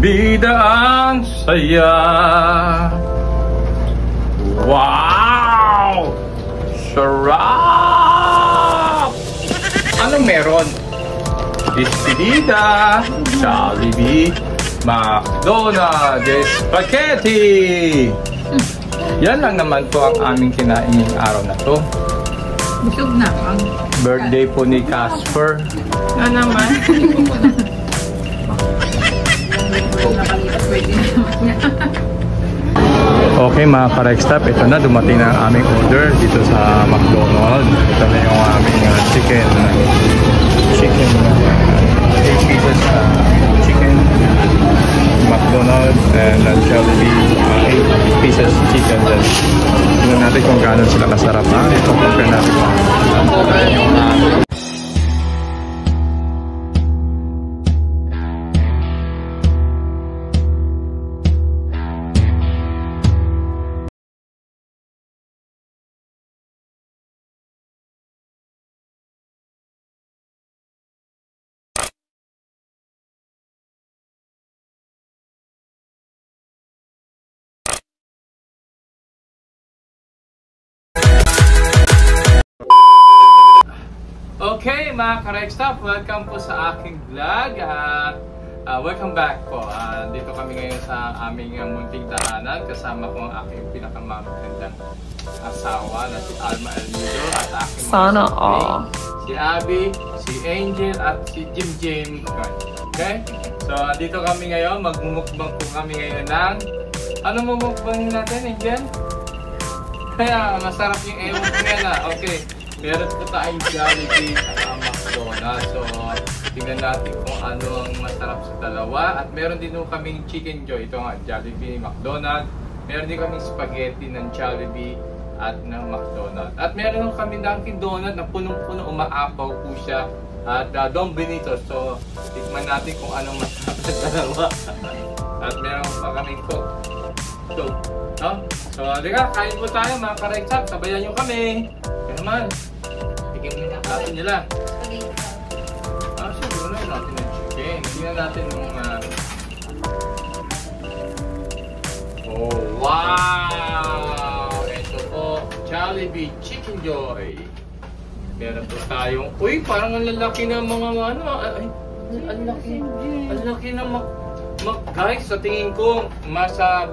Bida ang saya. Wow! Sarap! Anong meron? Despedida, Jollibee, McDonald's, Spaghetti! Yan lang naman po ang aming kinain ngayong araw na to. Busog na ang Birthday po ni Casper. na naman. Okay mga ka-Rextop, ito na, dumating na ang aming order dito sa McDonald's. Ito na yung aming chicken 8 pieces chicken McDonald's and Jollibee 8 pieces chicken. Then tingnan natin kung gaano sila kasarap ha. Ito compare natin yung okay mga ka-Rextop, welcome po sa aking vlog. Welcome back po. Dito kami ngayon sa aming munting tahanan. Kasama ko ang aking pinakamagandang asawa na si Alma Elnido at aking Sana all. Si Abby, si Angel at si Jim. Okay? So dito kami ngayon, magmumukbang po kami ngayon ng ano mumukbang natin, Angel? Kaya masarap yung ewan ko yan Okay. Meron po tayong Jollibee at McDonald's. So, tingnan natin kung ano ang masarap sa dalawa. At meron din po kaming Chicken Joy. Ito nga, Jollibee, McDonald's. Meron din kaming spaghetti ng Jollibee at ng McDonald's. At meron po kami Dunkin Donut na punong-puno, umaapaw po siya. At Don Benito. So, tikman natin kung anong masarap sa dalawa. At meron pa kaming Coke. No? So, halika, kain po tayo mga ka-Rextop. Sabayan nyo kami. Kaya naman. Natin nila. Siguro na natin ng chicken. Tingnan natin yung oh, wow! Ito po, Jollibee Chicken Joy. Meron po tayong, uy, parang ang lalaki ng mga ano, ang laki ng guys, sa tingin ko, masa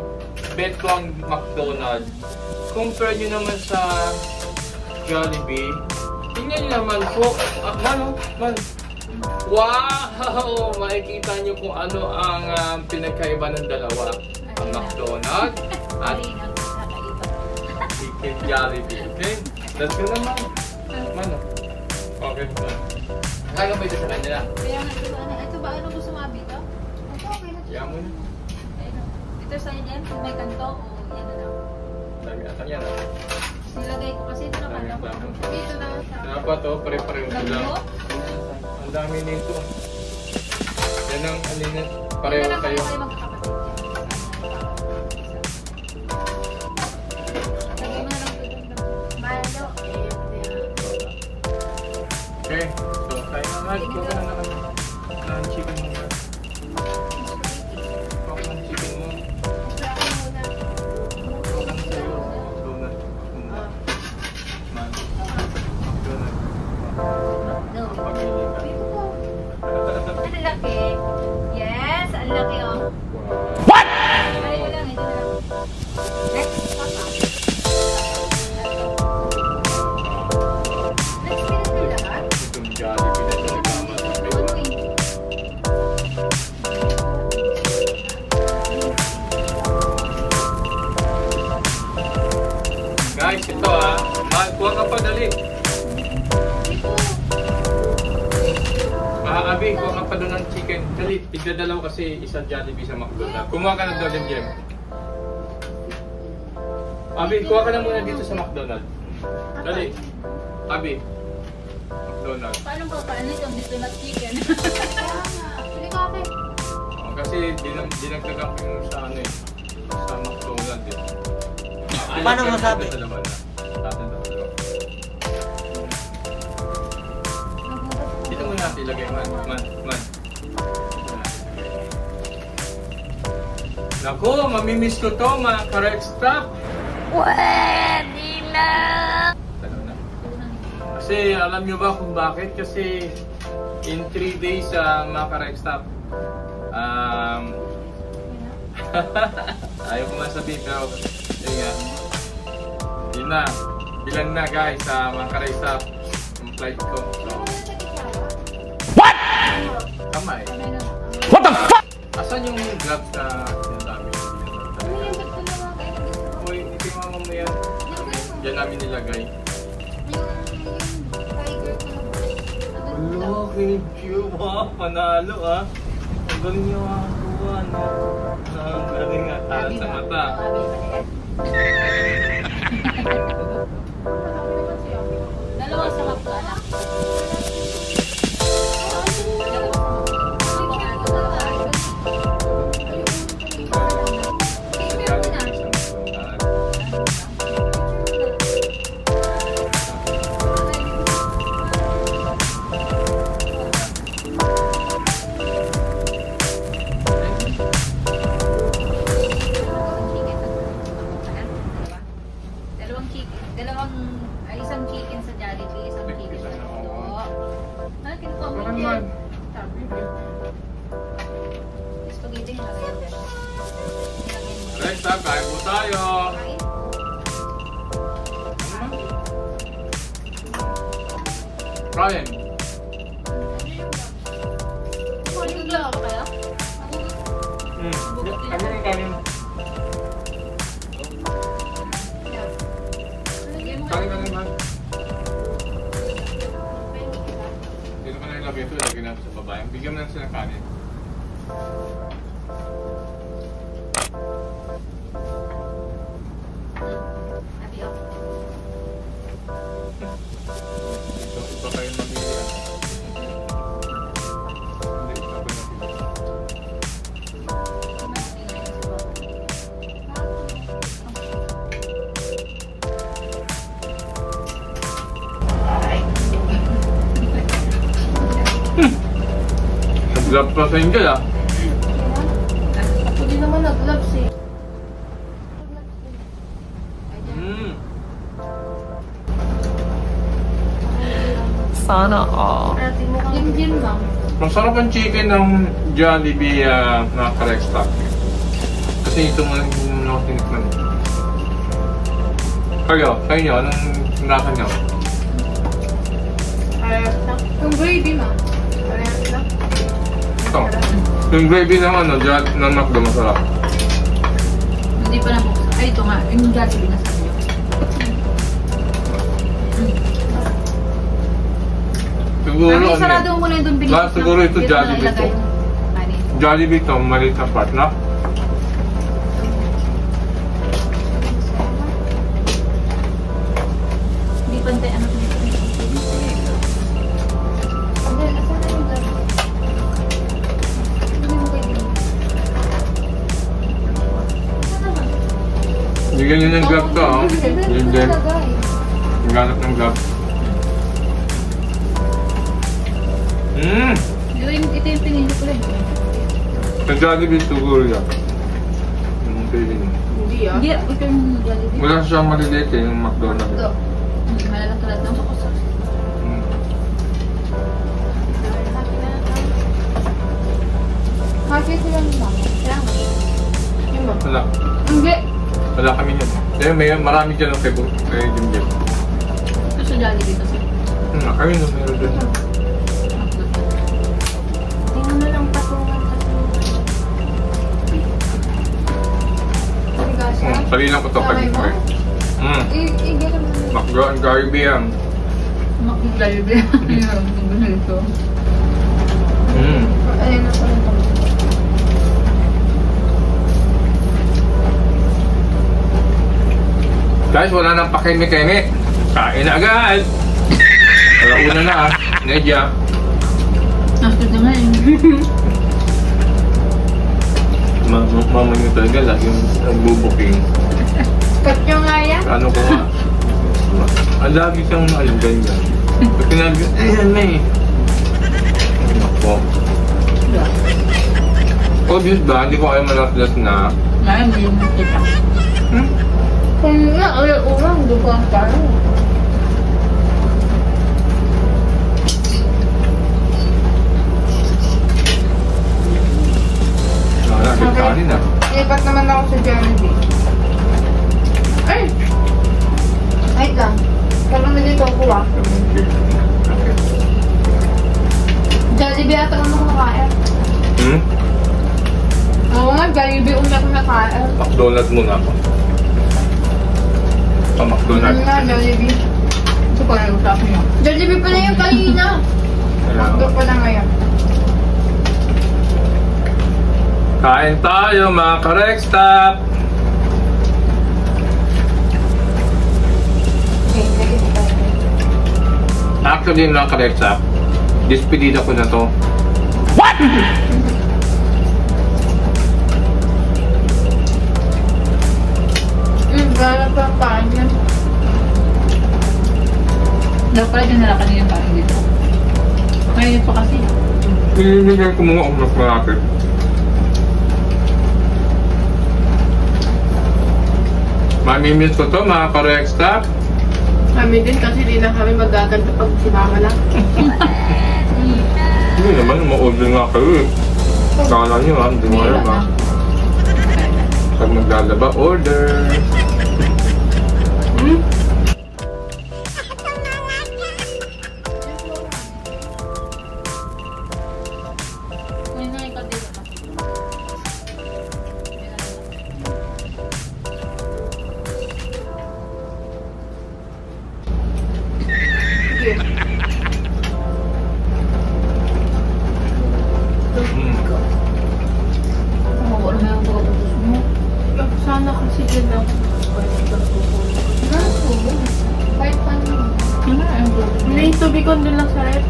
bet ko ang McDonald's. Compare nyo naman sa Jollibee. Tingnan nyo naman po. Man. Wow! Makikita nyo kung ano ang pinagkaiba ng dalawa. Ang McDonald's at Chicken Jollibee. Okay? Let's go naman. Okay. Kaya ba ito sa kanya? Kaya nga, ito ba? Ano gusto mo abito? Okay na. Kaya mo na. Ito sa inyo yan? May kanto o yan na lang? Dami ata yan. Nilagay ko kasi ito na kanto. Dito na. Dapat to, pare-pareho sila. Ang dami nito. Yan ang alinin. Pareho kayo. Magkakapatid. Lagay mo na lang ito. Malo. Okay. So, kaya nga. Ito ka na ng chicken mo. Ang chicken mo. Ang laki. Yes, ang laki oh. What? Ay, ito lang, ito lang. Next, papa. Next, pinito lahat. Itong Jollibee na ito. Guys, ito kuha ka pa dali. Abi, kuha ka pa doon ng chicken. Dali, tigdadalaw kasi isa Jollibee sa McDonald's. Kumuha ka na doon ng Jem. Abi, kuha ka na muna dito sa McDonald's. Dali. Abi. McDonald's. Paano ba? Paano itong McDonald's chicken? Pili ko ako. Kasi dinagdagan ko yung sa ano eh. Sa McDonald's eh. Paano masabi? Dito muna natin ilagay man. Naku, mamimiss ko to mga correct stop. Pwede na. Ano na? Kasi alam nyo ba kung bakit? Kasi in 3 days mga correct stop. Ayaw ko man sabihin pero yun nga. Yun na. Bilang na guys mga correct stop. Yung flight ko. So, what? Kamay. What the fuck? Asan yung gloves na sinasabi? Uy, hindi ko mamaya. Diyan namin nilagay. Hello, Q. Wow, panalo ah. Ang galing niyo makakuha, no? Ang galing nga, talas sa mata. Dalawa sa mapla na. Isang chicken sa Jollibee, isang chicken sa Ito. Ano, kinukomment yan? Spaghetti nila kayo dyan. Next time, kain po tayo. Brian. Naglawa ka kaya? Ano yung kanin? Kanin, man. Dito ko na ilagay ito, ilagay natin sa babae. Bigyan mo na sila ng kanin. Ito kayo mamili. Hindi, ito kayo mamili. Nag-glove pa sa Angel ah. Ako din naman nag-gloves eh. Sana all. Yun lang. Masarap ang chicken ng Jollibee na correct stock. Kasi ito mo lang yung ako tinikman. Kayo, sa inyo, anong nasa nyo? Yung gravy ma. Ito. Yung gravy ng ng McDo masarap. Hindi pa nabuksan. Ay, ito nga. Yung Jollibee na sa inyo. Siguro Ay, sarado mo na yung doon binigyan. siguro ito Jollibee to. Jollibee to, maliit na part na. Hindi pantay anak nito. Bigyan nyo ng glove to, oh. Yun din. Yung ganap ng glove. Ito yung pinili ko lang. Sa Jollibee siguro yan. Yung feeling. Hindi ah. Hindi, ito yung Jollibee. Wala siyang maliliit eh, yung McDonald's. Ito. Malalang tulad ng sakosak. Happy sila nila. Wala. Hindi. Wala kami yan. Kaya may marami dyan ang Facebook. Kaya Jim. Ito sa Jollibee kasi. Kami na meron dyan. Tingnan mo lang patungan. Salilang ko ito kay Jim. I-get mo. McDo and Jollibee yan. Jollibee. Ito. Ayun na pala ito. Guys, wala nang pakimi-kimi. Kain na agad. Alauna na ah. Nedya. Nastud na nga eh. Mama nyo talaga lang yung nagbubuking. Cut nyo nga yan. Ano ko nga. Ang lagi siyang ganyan. Pag sinabi, ayan na eh. Ako. O Obvious ba? Hindi ko kayo malaslas na. Ngayon, may yung kita. Kung nga, ulang, hindi ko ang parang. Wala, nagkanin na. Lipat naman ako sa Jollibee. Ay! Wait lang. Parang na dito ako ah. Jollibee ata ako nakakain. Oo nga, Jollibee ulit ako nakain. McDonald's muna ako. McDonald's. Nga, Jollibee. Ito pa yung utak niya. Jollibee pala yung kanina. Makdo pala ngayon. Kain tayo mga ka-Rex Stop! Okay, lagi tayo. Actually mga ka-Rex Stop, despedida ko na to. Gano'n pa ang paan yan. Dapat pala dyan nila kanina parang dito. Ngayon pa kasi. Pinibigyan ko mga mas malaki. Mamimiss ko to mga ka-Rex Stop. Kami din kasi di na kami magaganda pag sinama lang. Hindi naman, ma-order nga kayo eh. Kala nyo ha, hindi mo alam ha. Pag maglalaba, order. Ngayon na ikaw dito pa. Wala na yung pagkapagos mo. Sana kasi din ako. Kahit paano. Ano na yung pagkapagos mo? May tubikon din lang sa rep.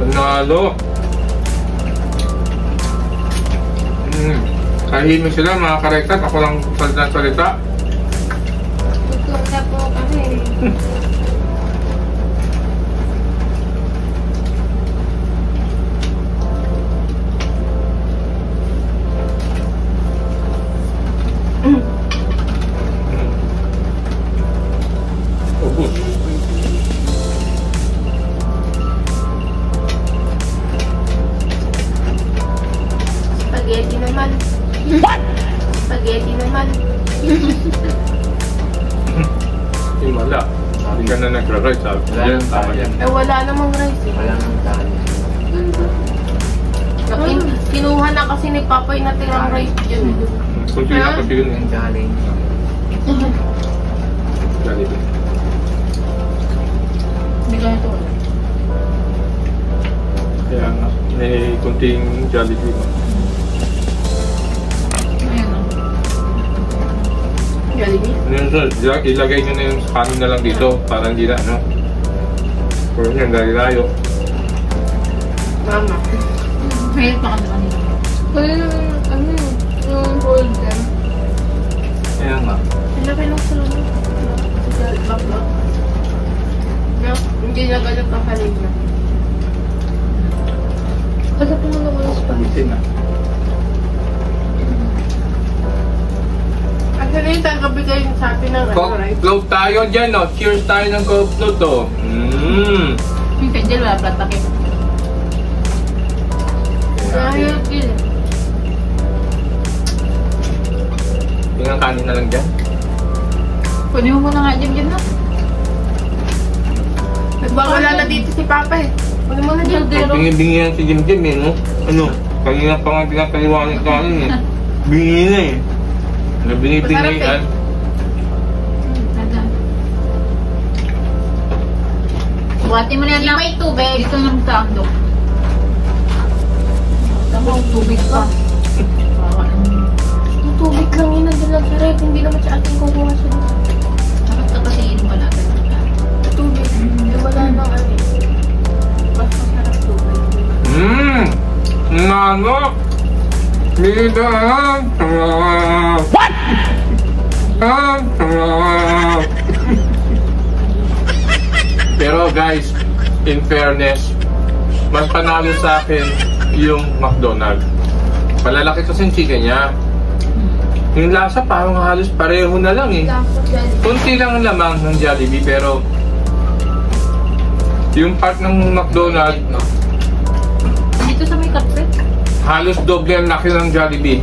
Panalo. Kahimik sila mga ka-Rex Stop. Ako lang salita. Gutom na po kami. Ubus. Spaghetti naman. Spaghetti naman. Wala. Hindi ka na nagra-rice. Sabi ko yan, tama yan. Eh wala namang rice eh. Wala nang tayo. Kinuha na kasi ni Papa yung natirang rice dyan. Kung sino ako yun eh. Yung galing. Ganito. Hindi ka ito. Kaya nga, may kunting Jollibee ba? Ayan o. Jollibee? Ano yun sir? Ilagay nyo na yung kanin na lang dito para hindi na ano. Pero yun, dahil layo. Mama. Mahirap pa kasi kanina. Kaya yung golden. Kaya nga. Ilagay lang sa loob. Baklot. Hindi na ganap ang kanina. Kasi po naman ng spaghetti. Isin na. Actually, yung tagabi kayo yung sabi ng ano, right? Float tayo dyan, no? Cheers tayo ng float, oh. Yung kanjel wala platakit. Ayun, yun. Tingnan kanin na lang dyan. Pwede mo muna nga dyan na. Nagbawala na dito si Papa eh. Pwede mo na dyan. Bingi-bingi yan si Jim Jim, eh, no? Ano? Kanina pa nga pinapaliwanag kanin, eh. Bingi na, eh. Bingi-bingi Masarap, eh. yan. Buhatin mo na yan lang. May tubig. Dito lang sa andok. Tama, tubig pa. Yung tubig lang yun nandun lang sa rep. Hindi naman sa ating kukuha siya. Dapat na kasi inom pa natin. Tubig. Wala nang ano eh. Mas masarap tubig. Nano! Mida! What? Pero guys, in fairness, mas panalo sa akin yung McDonald's. Malalaki kasi yung chicken niya. Yung lasa parang halos pareho na lang eh. Kunti lang ang lamang ng Jollibee pero yung part ng McDonald's Dito sa may kape. halos doble ang laki ng Jollibee.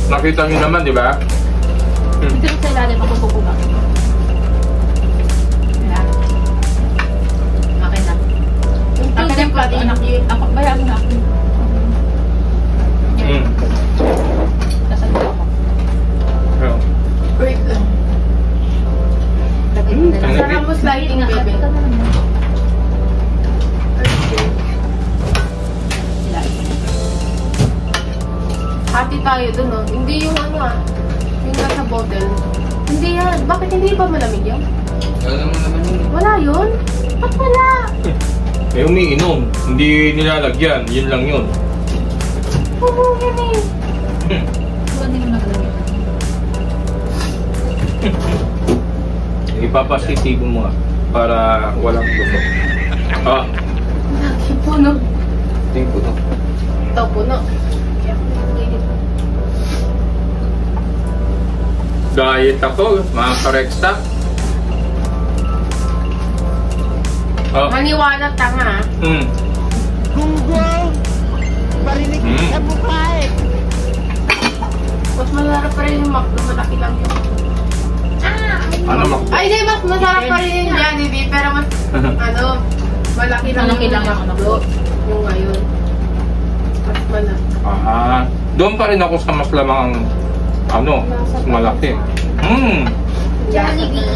Nakita niyo naman, di ba? Dito sa ilalim ako pupuka. Ayan. Okay na. Akin yung plato, anak. Ako, bayaan mo na ako. Mm. Sasagot ako. Yeah. Wait lang. Sarap mo sliding, baby. Hati tayo dun, no? Hindi yung ano yung nasa bottle. Hindi yan. Bakit hindi ba malamig yan? Alam mo naman yun. Wala yun? Ba't wala? Eh, umiinom. Hindi nilalagyan. Yun lang yun. Oo, yan eh. Huwag din mo nagalagay. Ipapasisibo mo para walang dugo. Ah, Puno. tingin ko to. Ito, puno. Diet ako, mga kareksta. Oh. Maniwala, tanga. Gunggong! Barinig sa mukha eh. Mas masarap pa rin yung McDo. Malaki lang yun. Ano Ay, di, mas masarap pa rin yung Jollibee. Pero mas, malaki lang Malaki lang yung McDo. Yung ngayon. Mas malaki. Doon pa rin ako sa mas lamang mas malaki. Jollibee.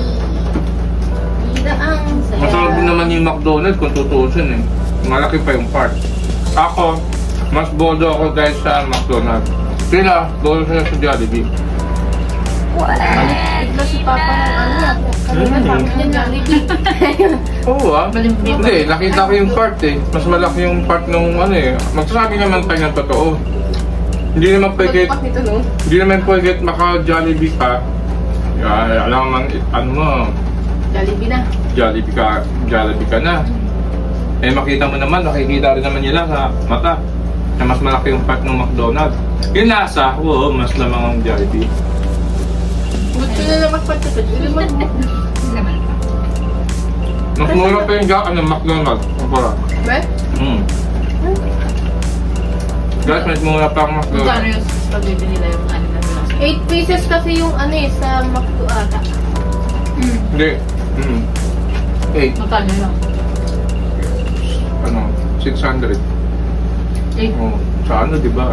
Ang saya. Masarap din naman yung McDonald's kung tutuusin eh. Malaki pa yung part. Ako, mas bodo ako dahil sa McDonald's. Sila, bodo sila sa Jollibee. Ito si Papa ng ano. Kanina sabi niya Jollibee. Oo Hindi, nakita ko yung part eh. Mas malaki yung part nung magsasabi naman tayo ng totoo. Hindi naman pwede, Pagpas nito, no? hindi naman pwede maka-Jollibee ka. Alam mo, Jollibee na. Jollibee ka na. Eh makita mo naman, nakikita rin naman nila sa mata na mas malaki yung part ng McDonald's. Yung lasa, oo, mas lamang ang Jollibee. Gusto na lang magpatutod. Iliman mo. Laman pa. Mas mura pa yung McDonald's. Mura. Ba? Guys, mas mura pa ang Kung McDonald's. ano yung spaghetti nila yung ano na nila. 8 pieces kasi yung sa McDo ata. Hindi. 8. Magkano lang? 600. 8. Oh, sa diba,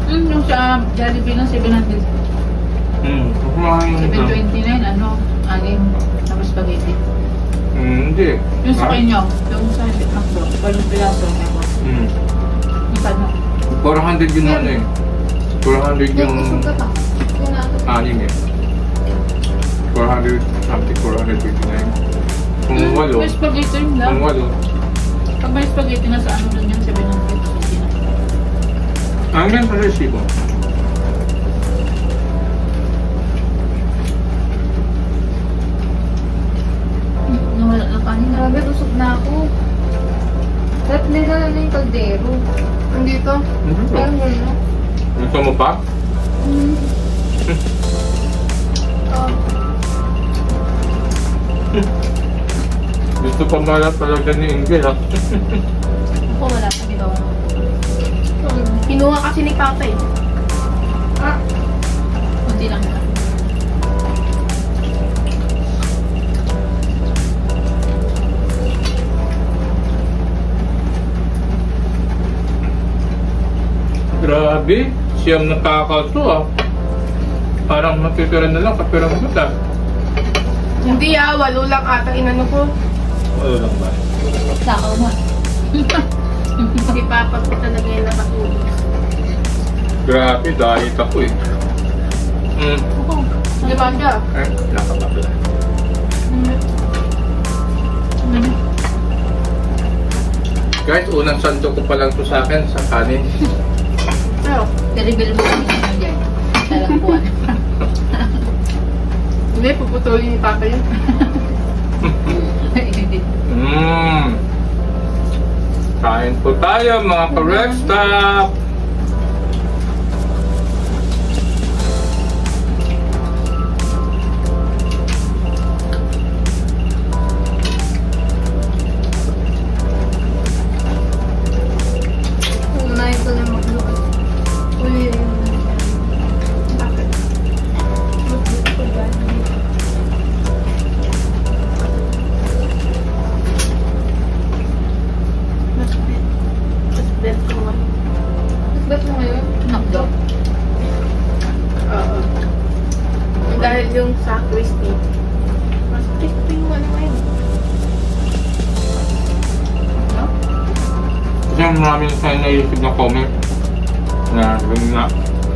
Yung sa Jollibee ng 700. Mahal yun ito. 729, anim. Tapos spaghetti. Hindi. Yung sa kanyo, yung sa McDo, walong pilaso. Yung kano? 400 yun 400 yung Busog ka pa. Yung nato. anim eh. 400 something, 459. Kung walo. May spaghetti rin lang. Kung walo. Pag may spaghetti na sa ano dun yung 700. Hanggang sa resibo. Nawala na kanin. Grabe, busog na ako. Sarap nila na yung kaldero. Andito? Pero ano? Gusto mo pa? Gusto pa mala talaga ni Ingrid ha? Ako wala pa dito. Kinuha kasi ni Papa eh. Kunti lang na. Grabe, siyam na kakauso Parang matitira na lang, kapirang buta. Hindi walo lang ata inano ko. Wala lang ba? Sakaw mo. Si Papa ko talaga yung nakatulog. Grabe, diet ako eh. Ako. Di ba siya? Nakapapala. Guys, unang santo ko pa lang to sa akin, sa kanin. Pero, Terrible mo kami naman dyan. Talakpuan. hindi, puputulin ni Papa yun. Kain po tayo mga correct stop. Bet mo ngayon? Nakdo. Oo. Dahil yung sa crispy. Mas crispy yung ano ngayon. Kasi maraming tayo naisip na comment na ganun na.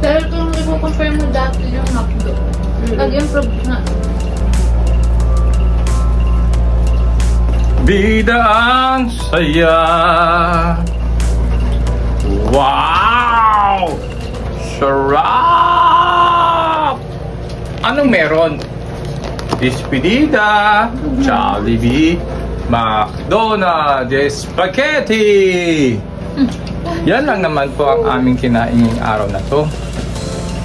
Pero kung i-compare mo dati yung nakdo, nag-improve na. Bida ang saya. Wow! Sarap! Anong meron? Despedida, Jollibee, McDonald's, Spaghetti! Yan lang naman po ang aming kinain ngayong araw na to.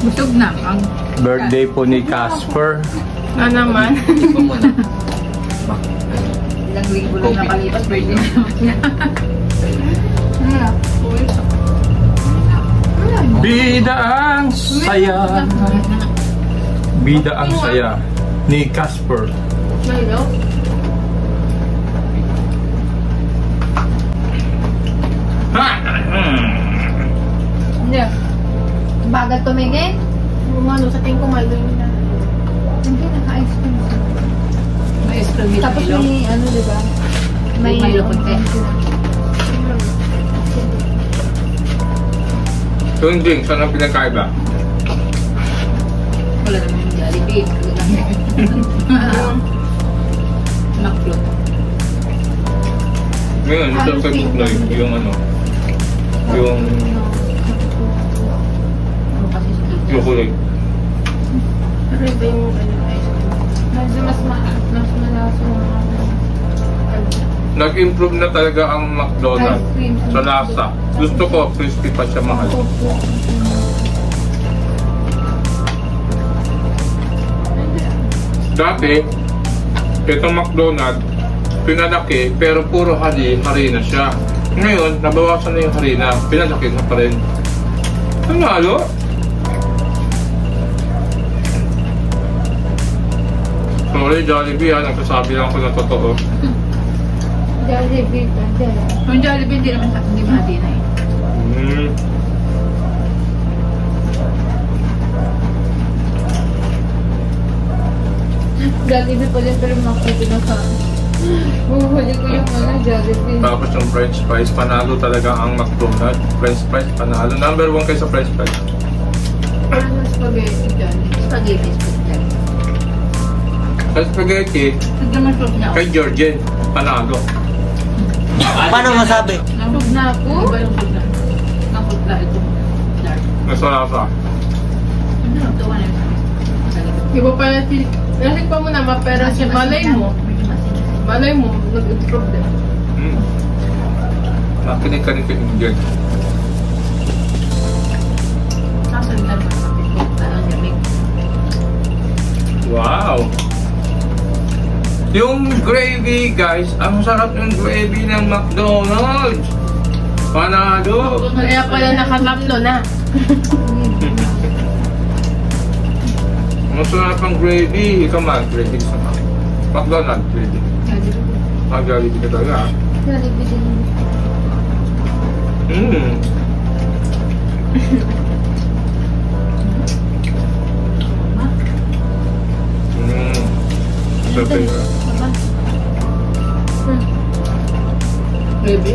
Busog na ang Birthday po ni Casper. Na naman. ilang linggo lang nakalipas, birthday na naman niya. Bida ang saya. Bida ang saya ni Casper. Milo? Hindi. Bagal tumingin. Umano sa tingin ko Milo yun na. Hindi, naka-ice cream. May ice-cream with Tapos Milo. may ano, diba? May Milo konti. Yung ding, saan ang pinagkaiba? Wala naman yung Jollibee. Wala naman. Nakfloat. Ngayon, ito sa Google, yung ano, yung Ano kasi sa dito? chocolate. Pero iba yung ano, ice cream. Medyo mas malasa yung Nag-improve na talaga ang McDonald's ice cream. sa lasa. Gusto ko, crispy pa siya mahal. Dati, itong McDonald's, pinalaki, pero puro harina siya. Ngayon, nabawasan na yung harina, pinalaki na pa rin. Nanalo? Sorry, Jollibee ha, nagsasabi lang ako na totoo. Jollibee. Yung Jollibee hindi naman hindi mahati na eh. Jollibee pa din pero makita na sa huhuli ko yung ano, Jollibee. Tapos yung french fries, panalo talaga ang McDonald's. French fries, panalo. Number 1 kayo sa french fries. Pero sa spaghetti dyan. Spaghetti, spaghetti. Sa spaghetti, Hindi naman soup na. kay Georgine, panalo. Paano masabi? Busog na ako. Iba yung soup na. Nakutla ito. Dark. Nasa lasa. Ano, tuwa na yun. Iba pala si... Nasin pa mo naman, pero si malay mo, nag-improve din. Nakinig ka rin kay Indian. Sasunod na ba? Ang lamig. Wow! Yung gravy, guys, ang sarap ng gravy ng McDonald's. Panalo! Kaya pala nakatamlo na. Masarap ang gravy. Ikaw man, gravy sa McDonald's, gravy. Jollibee ka talaga. Jollibee din. Sabi nga. Baby?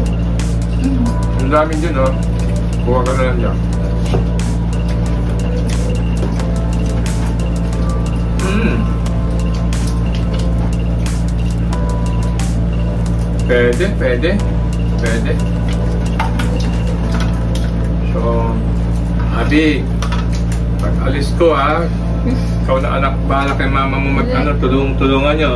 Ang dami din, oh. Kuha ka na lang dyan. Pwede. So, Abi, pag alis ko ha, ikaw na anak, bahala kay mama mo mag-ano, tulungan nyo.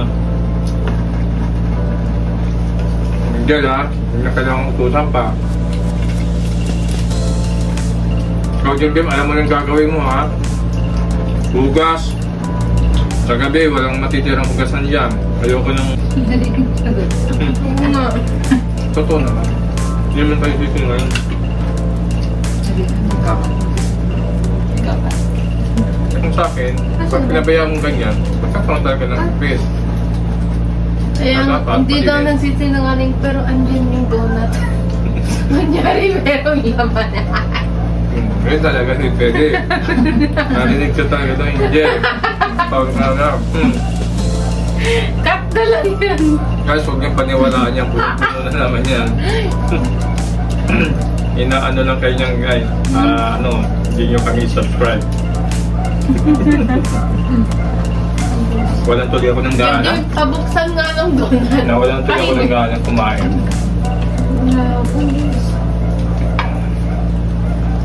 Diyan ha, hindi na kailangang utusan pa. Ikaw, Jim, alam mo nang gagawin mo, ha? Hugas. Sa gabi, walang matitirang hugasan dyan. Ayoko nang... Oo nga. Totoo naman. Hindi naman tayo dito ngayon. Kung sa akin, pag pinabayaan mong ganyan, magkakaroon talaga ng space. Kaya hindi daw nagsisinungaling pero andyan yung donut. Kunyari merong laman. Ngayon talaga hindi pwede. Narinig ka talaga ito, Angel. Pag nanap. Cut na lang yan. Guys, huwag niyong paniwalaan yan. Puno na naman yan. Inaano lang kayo niyan, guys. Hindi niyo kami subscribe. Walang tuloy ako ng gana. Yung pabuksan nga ng donut. Walang tuloy ako ng gana kumain.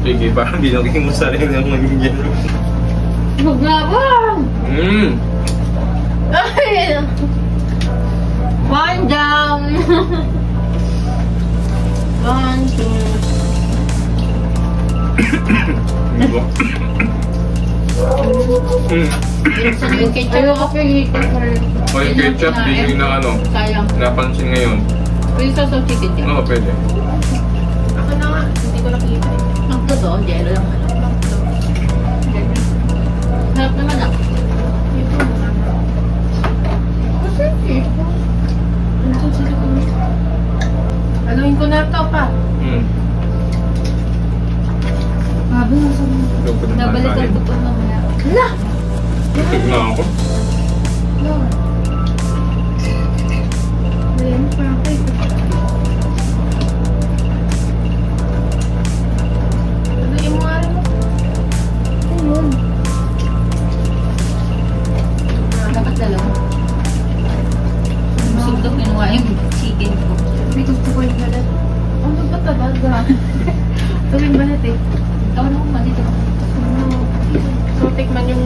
Sige, parang binoging mo sarili ng magiging. Huwag nga ba? Ay! One down! One, two. Yung ketchup. Ayoko pilitin ko rin. O yung ketchup, di na Sayang. napansin ngayon. Yung sauce of chicken dyan. Oo, pwede. Ako na nga, hindi ko nakita. Ang totoo, jello lang. Sarap naman ah. Aluin ko na ito pa. Grabe na sa mga. Nabalikan ko pa mamaya. Hala! Tig na ako. No. Ayan, perfect. Aluin mo nga rin mo. Ayun. Dapat dalawa. Busog daw kinuha yung chicken ko. Hindi gusto ko yung balat. Ano ba talaga? Ito yung balat eh. Ikaw na kung dito. So, tikman yung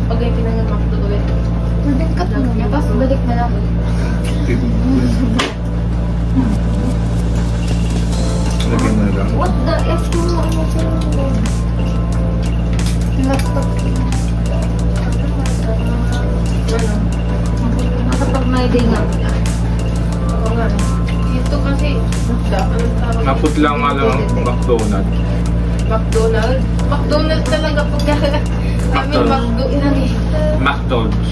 pagay pinangamak ito ulit. Pwede ka po niya, tapos balik na lang. Lagyan na lang. What the F mo? Ano sa laptop? Ano? Nakapag may day nga. Oo nga. Dito kasi, anong tawag? Naputla nga lang ang McDonald's. McDonald's? McDonald's talaga pagka kami McDonald's. McDonald's.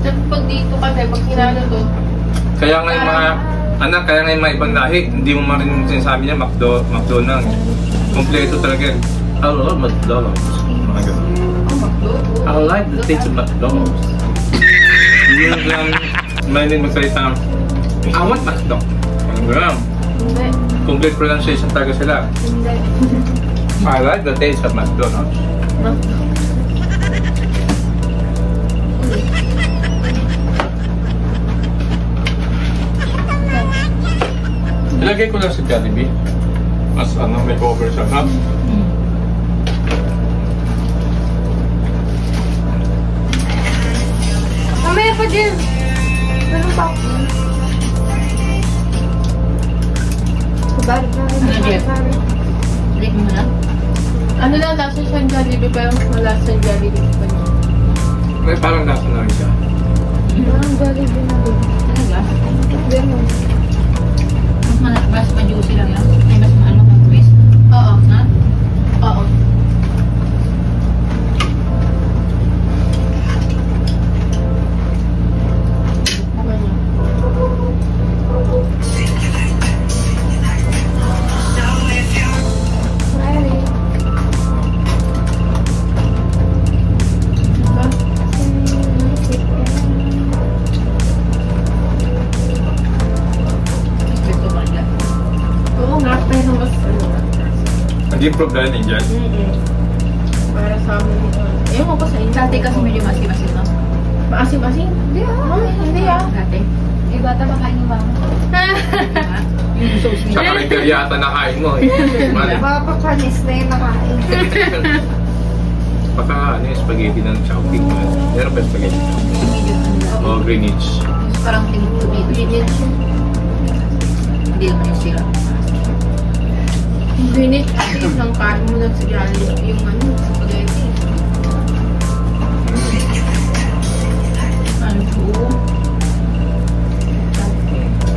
Tapos pag dito kasi, pag hinalo to, Kaya nga yung mga anak, kaya nga yung mga ibang lahi, hindi mo marinig yung sinasabi niya, McDonald's. Kompleto talaga yun. I love McDonald's. Mga ganun. McDonald's. I like the taste of McDonald's. Yun lang, marinig magsalita ng, I want McDonald's. Ano ba? Hindi. Complete pronunciation talaga sila. Hindi. I like the taste of McDonald's. Ilagay ko lang sa Jollibee. Mas may cover siya, ha? Mamaya pa din. Ano pa? Balik na rin. Ano, Jeff? Balik mo na. Ano lang, lasa siya yung Jollibee, pero mas malasa yung Jollibee pa niya. May parang nasa na rin siya. Parang Jollibee na din. Talaga? Ganun. Mas ma-juicy lang yan. Ay, mas maano ka twist. Oo. Ha? Oo. Gusto ko lang. Oo nga, pero mas Hindi problema din dyan. para sa amin. Ewan ko sa inyo. Dati kasi medyo masim-masim, no? Maasim-asim? Hindi hindi ah. Dati. Eh, bata ba kain mo ba? Diba? Yung sauce Sa niya. karinder yata nakain mo eh. Mali. Papa-Chinese na yung nakain. Baka spaghetti ng Chowking. Meron ba spaghetti? Medyo ano lang. O Greenwich. Parang tingin ko dito. Greenwich. Hindi naman yung sira. Binit ng kain mo lang sa Jollibee yung ano, spaghetti. Ano po?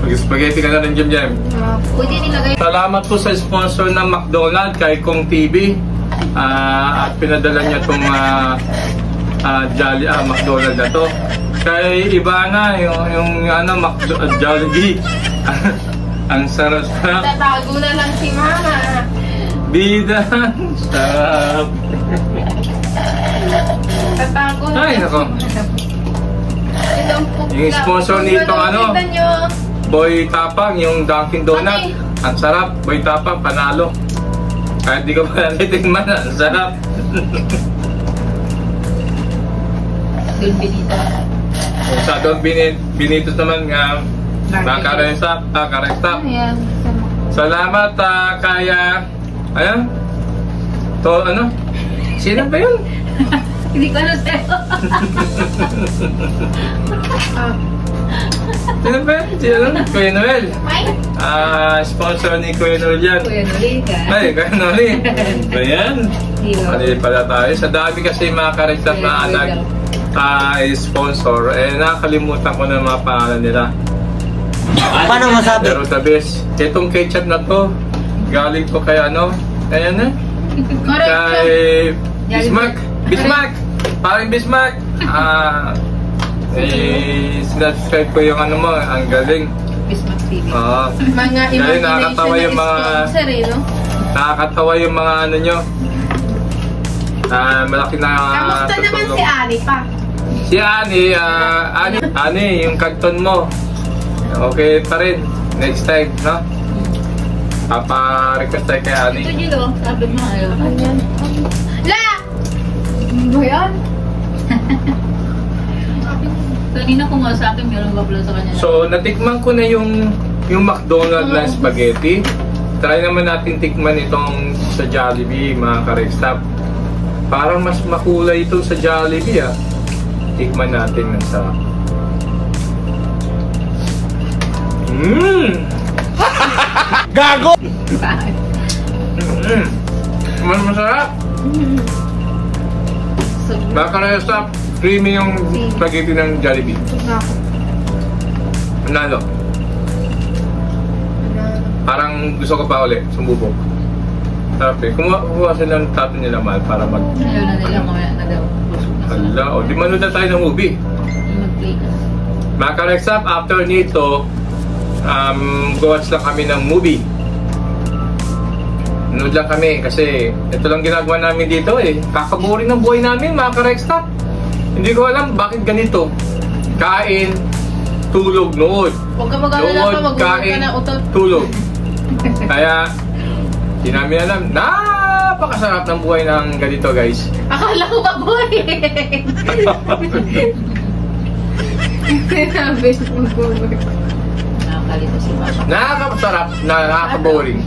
Mag-spaghetti ka na rin, Jim. Pwede nilagay. Salamat po sa sponsor ng McDonald's kay Kong TV. At pinadala niya itong McDonald's na to. Kay Ivana, yung Jollibee. Ang sarap-sarap. Tatago na lang si Mama. Bida. Sarap. Tatago na Ay, lang nako. si Yung sponsor nito, ano? Kita nyo. Boy Tapang, yung Dunkin Donut. Ang sarap. Boy Tapang, panalo. Kahit di ko pa natitikman, ang sarap. Doon binito. Sa Don Binitos naman nga, karekstap. Ayan. Salamat kaya, ayan, to ano? Sino ba yun? Hindi ko ano sa'yo. Sino ba yun? Sino lang? Kuya Noel. Sponsor ni Kuya Noel yan. Kuya Noli ka. Ay, Kuya Noel. Ba yan? Hero. Mali pala tayo. Sa dami kasi mga karekstap na sponsor, nakakalimutan ko na mga pangalan nila. Paano masabi? Pero the best, itong ketchup na to, galing ko kay ano, ayan na, kay Bismarck, parang Bismarck. Sinasubscribe ko yung ano mo, ang galing. Bismarck TV. Mga Galing, imagination nakakatawa yung mga, sponsor no? nakakatawa yung mga ano nyo. Malaki na Kamusta naman si Ani pa? Si Ani, yung kanton mo. Okay pa rin. Next time, no? Papa-request tayo kay Ani. Ito Gilo, sabi mo ayaw. Ayan. La! Ano ba yan? Kanina kung sa akin, meron ba pala sa kanya? So, natikman ko na yung McDonald's na spaghetti. Try naman natin tikman itong sa Jollibee, mga karekstap. Parang mas makulay ito sa Jollibee, ah. Tikman natin ng sarap. Gago! Mas masarap. Mga karekstap, creamy yung spaghetti ng Jollibee. Nalo. Parang gusto ko pa ulit, sumubok. Sarap eh. Kumuha sila ng tato nila mahal para mag... Ayaw na nila, mamaya na daw. Hala, o di manood na tayo ng movie. Mag-play ka. Mga kareksap, after nito, go-watch lang kami ng movie. Nanood lang kami kasi ito lang ginagawa namin dito eh. Kakaboring ng buhay namin, mga kareksap. Hindi ko alam bakit ganito. Kain, tulog, nood. Huwag ka mag-alala pa, mag-uwi ka kain, na utot. tulog. Kaya, hindi namin alam. Napakasarap ng buhay ng ganito, guys. Akala ko ba boy? Sabi mo boy. Nakakalito si Papa. Nakakasarap, nakaka-boring.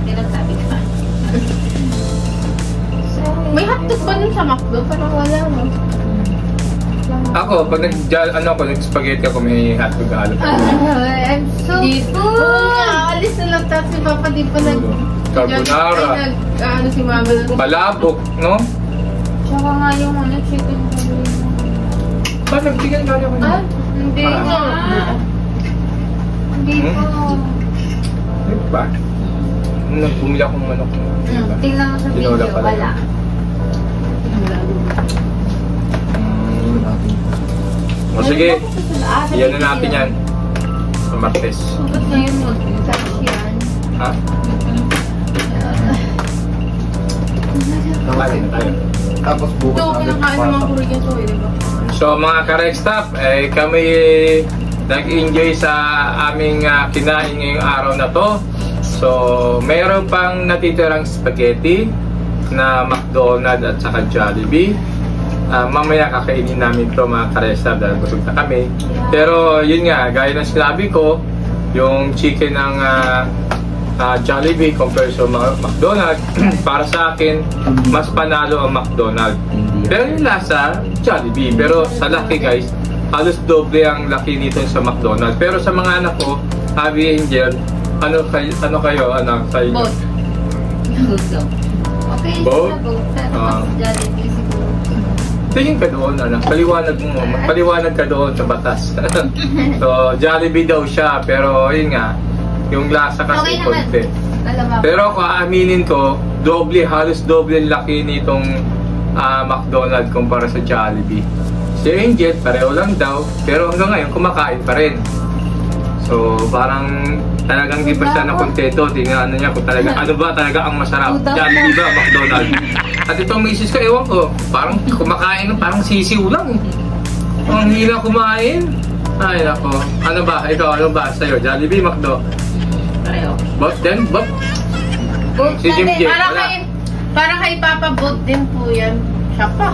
Tinagsabi ka. May hotdog ba nun sa McDo? Parang wala mo. Ako, pag nag-spaghetti ako, may hotdog alap. I'm so full! Alis na lang tayo si Papa, di pa nag... Carbonara. Ay, ano si Mama nun. Palabok, no? Tsaka nga yung chicken curry. Ba't nag-chicken curry ako Ah, hindi ko. Hindi ko. Diba? Bumili akong manok. Tingnan mo sa video, Tinola pala. wala. O sige, iyan na natin yan. Sa Martes. Ba't ngayon mo? Tapos yan. Ha? Nakain na tayo. Tapos bukas Ito, kinakain ng mga Korean to, di ba? So mga ka-Rextop, kami nag-enjoy sa aming kinain ngayong araw na to. So mayroon pang natitirang spaghetti na McDonald's at saka Jollibee. Mamaya kakainin namin to mga ka-Rextop dahil busog na kami. Pero yun nga, gaya ng sinabi ko, yung chicken ng Jollibee compared sa McDonald's, para sa akin, mas panalo ang McDonald's. Pero yung lasa, Jollibee. Pero sa laki guys, halos doble ang laki nito sa McDonald's. Pero sa mga anak ko, Abby, Angel, ano kayo sa inyo? Both. Okay, Both? sa both. Pero Ah. mas Jollibee siguro. Tingin ka doon, paliwanag ka doon sa batas. So, Jollibee daw siya, pero yun nga, yung lasa kasi Okay naman. konti. Dalawa. Pero kung aaminin ko, halos doble ang laki nitong McDonald's kumpara sa Jollibee. Si Angel, pareho lang daw, pero hanggang ngayon kumakain pa rin. So, parang talagang di pa siya na kontento. Tingnan niya kung talaga, ano ba talaga ang masarap? Jollibee ba, McDonald's? At itong misis ko, ewan ko, parang kumakain, parang sisiw lang. Ang hila kumain. Ay, nako. Ano ba? Ikaw, ano ba sa'yo? Jollibee, McDo? Pareho. Bot din? Bot? Both Si Jim na din. Jim, Para wala. kay Papa Both din po yan. Siya pa.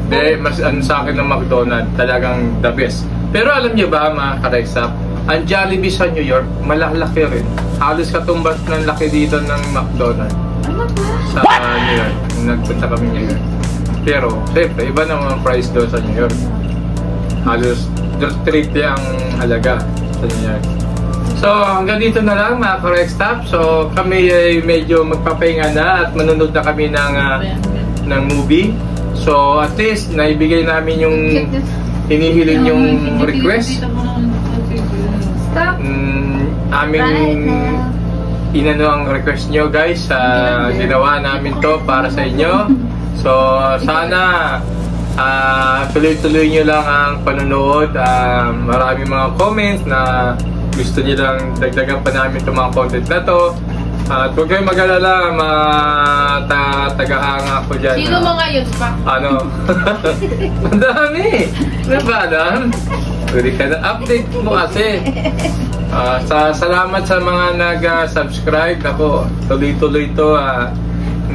Hindi, mas sa akin ng McDonald's, talagang the best. Pero alam niyo ba, mga ka-Rexap, ang Jollibee sa New York, malalaki rin. Halos katumbas ng laki dito ng McDonald's. Ano ba? Sa New York, nung nagpunta kami New York. Pero, siyempre, iba naman ang price doon sa New York. Halos 3 ang halaga sa New York. So, hanggang dito na lang mga ka-Rexap. So, kami ay medyo magpapahinga na at manunod na kami ng movie. So, at least, naibigay namin yung hinihiling yung request. Stop. Aming Right now. inano ang request nyo guys. Ginawa namin to para sa inyo. So, sana tuloy-tuloy nyo lang ang panonood. Maraming mga comments na gusto nyo lang dagdagan pa namin itong mga content na to. At huwag kayong mag-alala, tagahanga ko dyan. Sino mga yun pa? Ano? Ang dami! Ano ba, Dan? Pwede ka na update mo kasi. Salamat sa mga nag-subscribe. Ako, tuloy-tuloy to.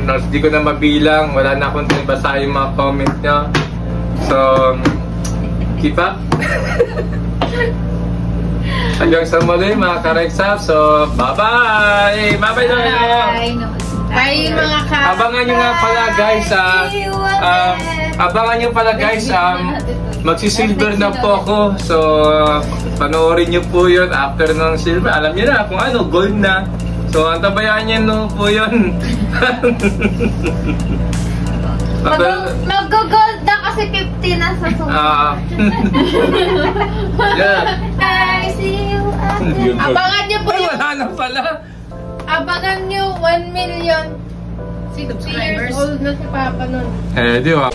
Hindi ko na mabilang. Wala na akong basahin yung mga comment nyo. So, keep up. Hanggang sa muli mga ka-Rexap. So, bye-bye! Bye-bye na kayo! Bye mga Abangan nyo nga pala guys, abangan nyo pala guys, magsisilver na po ako. So, panoorin nyo po yun after ng silver. Alam nyo na kung ano, gold na. So, antabayan nyo po yun. Mag-gold na kasi 50 na sa sumunod. Yeah. I see you again. Abangan nyo po Ay, yung... wala na pala. Abangan nyo 1 million. 60 Subscribers. years old na si Papa nun. Eh, di ba?